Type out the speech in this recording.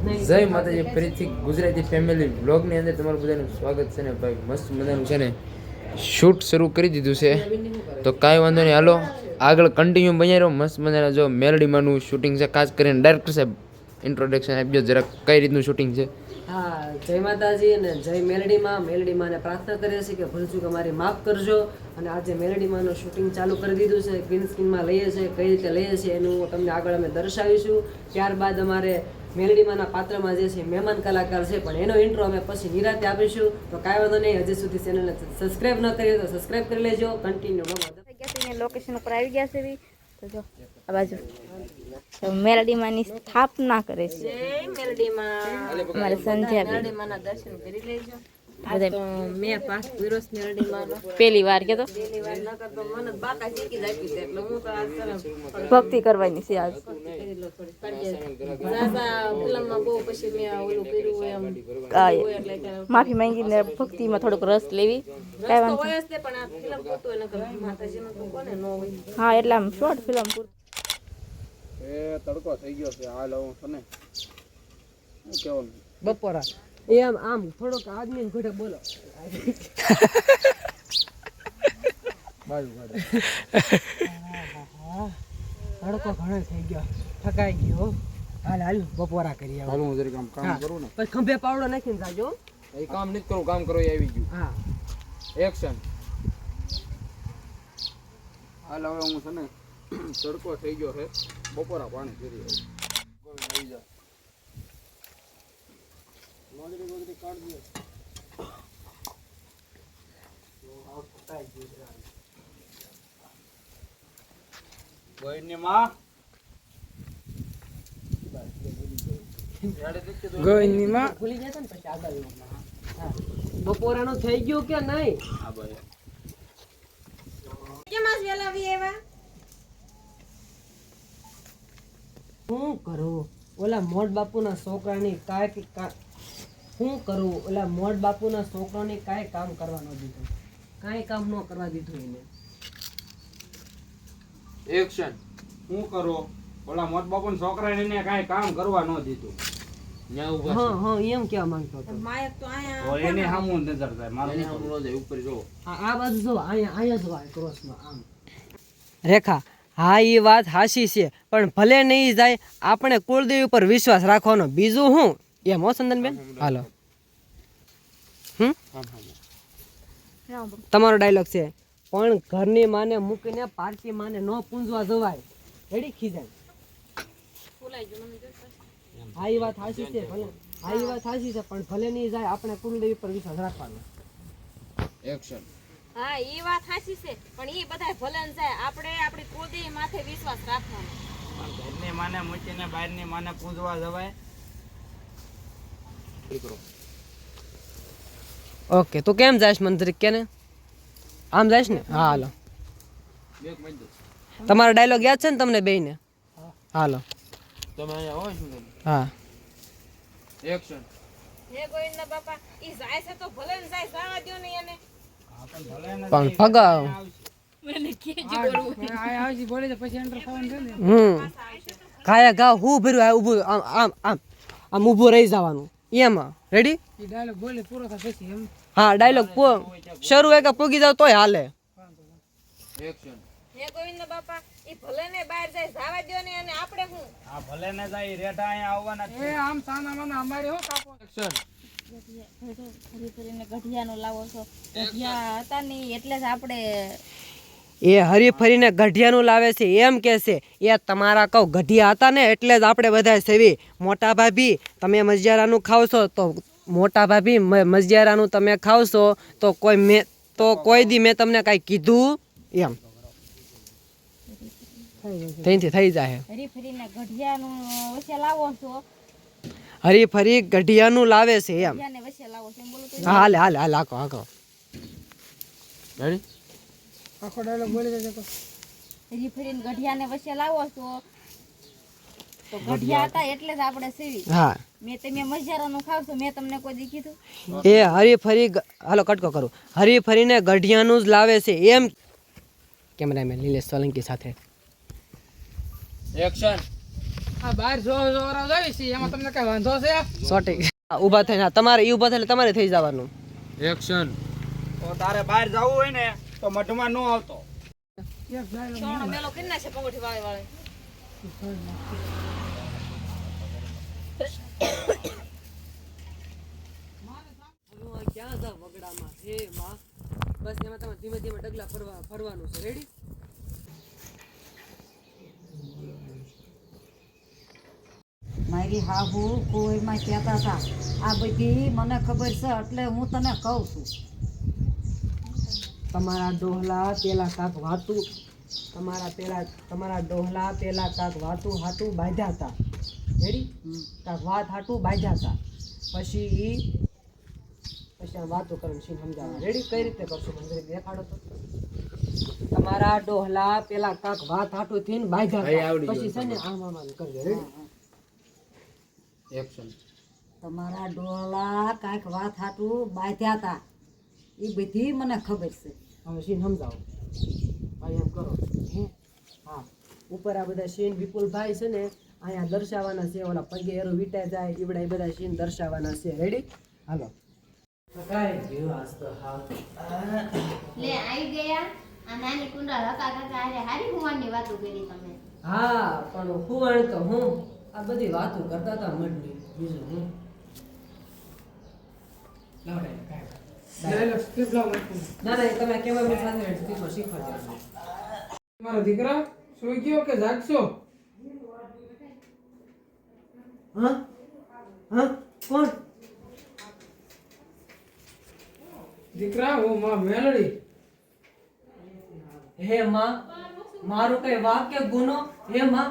જય માતાજી ફરીથી ગુજરાતી ફેમિલી વ્લોગની અંદર તમારું બધાનું સ્વાગત છે ને ભાઈ મસ્ત મજાનું છે ને શૂટ શરૂ કરી દીધું છે તો કાંઈ વાંધો નહીં હાલો આગળ કન્ટિન્યુ બન્યા રહ્યો મસ્ત મજાના જો મેલડીમાંનું શૂટિંગ છે ખાસ કરીને ડાયરેક્ટર સાહેબ ઇન્ટ્રોડક્શન આપજો જરાક કઈ રીતનું શૂટિંગ છે. હા જય માતાજી અને જય મેલડીમાં ને પ્રાર્થના કરીએ છીએ કે ભૂલચૂક અમારી માફ કરજો અને આજે મેલડીમાંનું શૂટિંગ ચાલુ કરી દીધું છે ગ્રીન સ્ક્રીનમાં લઈએ છીએ કઈ રીતે લઈએ છીએ એનું તમને આગળ અમે દર્શાવીશું. ત્યારબાદ અમારે મેલડીમાંના પાત્રમાં જે છે મહેમાન કલાકાર છે પણ એનો ઇન્ટ્રો અમે પછી નિરાતે આપીશું. તો કાંઈ વાંધો નહીં હજી સુધી ચેનલને સબસ્ક્રાઈબ ન કરી તો સબસ્ક્રાઈબ કરી લેજો. કન્ટિન્યુ લોકેશન ઉપર આવી ગયા છે તો જો આ બાજુ તો મેલડીમાંની સ્થાપના કરે છે. જય મેલડીમાં અમારે સંધ્યા મેલડીમાંના દર્શન કરી લેજો. મેં પાસ વિરોસ મેલડીમાંનો પહેલી વાર કે તો પહેલી વાર ન કરતો મને બાકા શીખી જાય છે એટલે હું તો આ સરસ ભક્તિ કરવાની છે આજ. ફિલ્મમાં બહુ પછી મેં ઓલું કર્યું એમ માફી માંગીને ભક્તિમાં થોડોક રસ લેવી કઈ વાંધો હોય જ તે પણ આ ફિલ્મ પોતો ન કરે માતાજીનું તો કોને ન હોય. હા એટલે આમ શોર્ટ ફિલ્મ પૂરતું એ તડકો થઈ ગયો છે હાલ હું તને હું કેવું બપોરા એમ આમ થોડોક આદમી ઘોડે બોલો બાજુ બાજુ તડકો ઘણો થઈ ગયો થકાઈ ગયો. હાલ હાલ બપોરા કરી હાલ હું જરીક આમ કામ કરું ને પછી ખંભે પાવડો નાખીને જાજો. એ કામ નથી કરું કામ કરો એ આવી ગયું હા એક્શન હાલ હવે હું છે ને તડકો થઈ ગયો છે બપોરા પાણી ફેરી આવી જા લોજરી કાઢ દે ગોઈની માં ગોઈની માં ભૂલી જતા ને પછી આગળ બપોરાનો થઈ ગયો કે નહીં? હા ભાઈ શું કરું ઓલા મોટ બાપુના છોકરાની શું કરું ઓલા મોટ બાપુના છોકરાને કાંઈ કામ કરવા ન દીધું, કાંઈ કામ ન કરવા દીધું એને. એક્શન હું કરો ઓલા મોટ બાપુ ને છોકરા ને કાંઈ કામ કરવા ન દીધું ન્યા ઉભા હા હા એમ કેવા માંગતો હતો. છે એને સામું નજર થાય મારું સામું ન જાય ઉપર જો આ બાજુ જો અહીંયા જો આ ક્રોસમાં આમ રેખા. હા એ વાત હાચી છે પણ ભલે નહીં જાય આપણે કુળદેવી ઉપર વિશ્વાસ રાખવાનો બીજું હું એમ હો ચંદનબેન. હાલો તમારો ડાયલોગ છે પણ ઘરની માને મૂકીને પારકી માને ન પૂંજવા જવાય રેડી ખીજાય. હા એ વાત હાચી છે ભલે હા એ વાત હાચી છે પણ ભલે નહીં જાય આપણે કુળદેવી પર વિશ્વાસ રાખવાનો. એક્શન હા એ વાત સાચી છે પણ એ બધા ભલે જાય આપણે આપણી કુળદેવી માથે વિશ્વાસ રાખવાનો. ઘરની માને મૂકીને બહારની માને પૂંજવા જવાય. ઓકે તો કેમ જાય મંત્રી કે ને આમ જાય ને? હા હાલો તમારો ડાયલોગ યાદ છે ને તમને બેયને? હાલો તમે અહીંયા હોય શું હા એક્શન હે ગોવિંદના બાપા ઈ જાય છે તો ભલે ને જાય જવા દ્યો ને એને. પણ ફગાવ કાયા ગા હું ભર્યું આ ઊભું આમ આમ આમ આમ ઊભું રહી જવાનું એમાં રેડી. હા ડાયલોગ શરૂ હોય કે પૂગી જાવ તોય હાલે. એક્શન હે ગોવિંદના બાપા ઈ ભલે ને બહાર જાય જવા દ્યો ને અને આપણે હું આ ભલે ને જાય રેઠા અહીંયા આવવાના છે આમ સાના માના અમારે હો કાપો. એક્શન ફરી ફરીને ગઢિયાનો લાવો છો. ગઢિયા હતા નહીં એટલે જ આપણે એ હરી ફરીને ગઢિયાનું લાવે છે એમ કે છે એ તમારા કહું ગઢિયા હતા ને એટલે જ આપણે બધા સેવી. મોટા ભાભી તમે મજિયારાનું ખાવશો તો મોટા ભાભી મજિયારાનું તમે ખાવશો તો કોઈ દી મેં તમને કાંઈ કીધું એમ ત્યાંથી થઈ જાય. ફરી ફરીને ગઢિયાનું વચ્ચે લાવો છો. હરી ફરી ગઢિયાનું લાવે છે એમ. ગઢિયાને વચ્ચે લાવો છો એમ બોલો તો. હા હાલે હાલે હાલે આખો આખો રેડી આખો ડાયલોગ બોલી દેજો તો. ફરી ફરીને ગઢિયાને વચ્ચે લાવો છો તો ગઢિયા હતા એટલે જ આપણે સેવી. હા મેં તમે મજારાનું ખાવશો મેં તમને કોઈ દી કીધું? એ હરી ફરી હાલો કટકો કરું હરી ફરીને ગઢિયાનું જ લાવે છે એમ. કેમેરામેન નિલેશ સોલંકી સાથે એક્શન આ બહાર જો જોરા જોઈ છે એમાં તમને કઈ વાંધો છે? સોટી ઊભા થઈને હા, તમારે ઈ ઊભા થઈને તમારે થઈ જવાનું. એક્શન. તો તારે બહાર જવું હોય ને તો મઢમાં ન આવતો. ક્યાં જાવ વગડામાં હે માં? બસ એમાં તમે ધીમે ધીમે ડગલા ફરવાનું છે. રેડી? મારી હાહુ કોઈમાં કહેતા હતા આ બધી મને ખબર છે એટલે હું તને કહું છું. તમારા ડોહલા પેલા કાક વાતું તમારા ડોહલા પેલા કાક વાતું હાટું બાંધ્યા હતા. રેડી? કાક વાત હાટું બાંધ્યા હતા. પછી આ વાતો કરીને સીન સમજાવવા. રેડી? કઈ રીતે કરશો મને જરીક દેખાડો તો. તમારા ડોહલા પેલા કાક વાત હાટું થઈને બાંધ્યા હતા. પછી છે ને આમ આમ આમ કરજો. રેડી? એક્શન. તમારા ડોહલા કાંઈક વાત હાટું બાંધ્યા હતા એ બધી મને ખબર છે. હવે સીન સમજાવો. ભાઈ એમ કરો. હા, ઉપર આ બધા સીન વિપુલભાઈ છે ને અહીંયા દર્શાવવાના છે. ઓલા પગે એરો વીટાઈ જાય ઈવડા એ બધા સીન દર્શાવવાના છે. રેડી? હાલો. લે આવી ગયા આ નાની કુંડા હકા કાકા હારે હારી હુવાની વાતો કરી તમે. હા, પણ હું તો હું આ બધી વાતો કરતા હતા મઢની. બીજું હું ના ના તમે કેવા સાથે સ્પીચમાં શીખવાડજો. મારો દીકરા સુઈ ગયો કે જાગશો? હા હા કોણ? દીકરા હું માં મેલડી. હે માં, મારું કઈ વાક્ય ગુનો? હે માં,